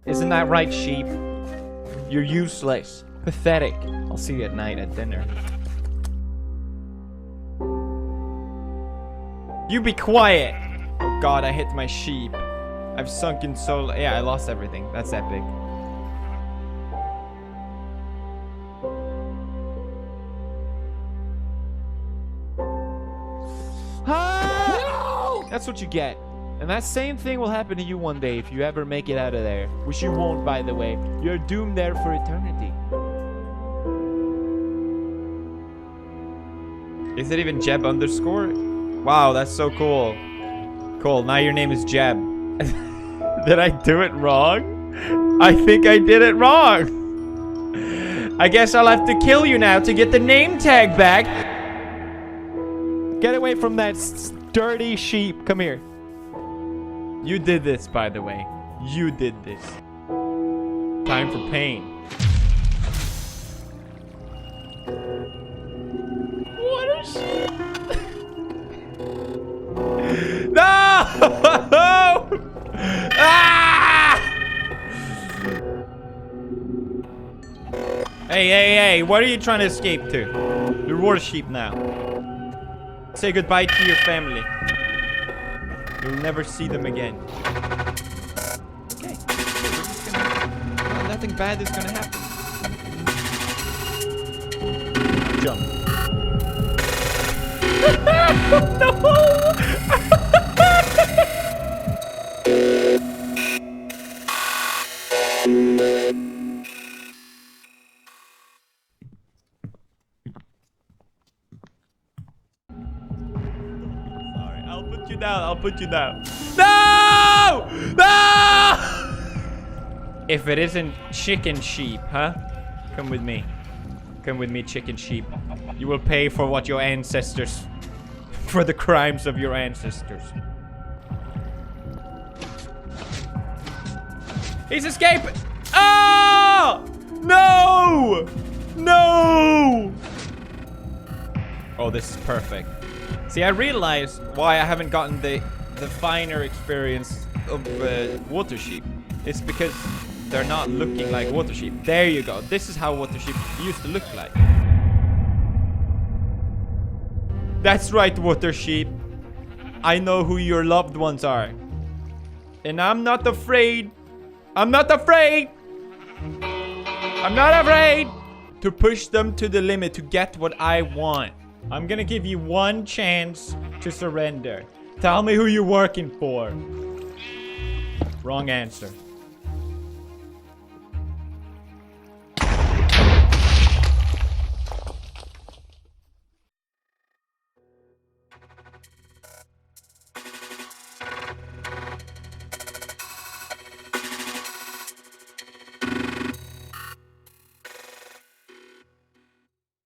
Isn't that right, sheep? You're useless. Pathetic. I'll see you at night at dinner. You be quiet! Oh god, I hit my sheep. I've sunk in so... Yeah, I lost everything. That's epic. Ah! No! That's what you get. And that same thing will happen to you one day if you ever make it out of there. Which you won't, by the way. You're doomed there for eternity. Is it even Jeb underscore? Wow, that's so cool. Cool, now your name is Jeb. Did I do it wrong? I think I did it wrong. I guess I'll have to kill you now to get the name tag back. Get away from that dirty sheep. Come here. You did this, by the way. You did this. Time for pain. What a sheep. No! Ah! Hey, what are you trying to escape to? You're water sheep now. Say goodbye to your family. You'll never see them again. Okay. Nothing bad is gonna happen. Jump. No! I'll put you down. No! No! If it isn't chicken sheep, huh? Come with me. Come with me, chicken sheep. You will pay for what your ancestors... for the crimes of your ancestors. He's escaping! Oh! No! No! Oh, this is perfect. See, I realized why I haven't gotten the finer experience of water sheep. It's because they're not looking like water sheep. There you go. This is how water sheep used to look like. That's right, water sheep. I know who your loved ones are. And I'm not afraid. I'm not afraid. I'm not afraid to push them to the limit to get what I want. I'm gonna give you one chance to surrender. Tell me who you're working for. Wrong answer.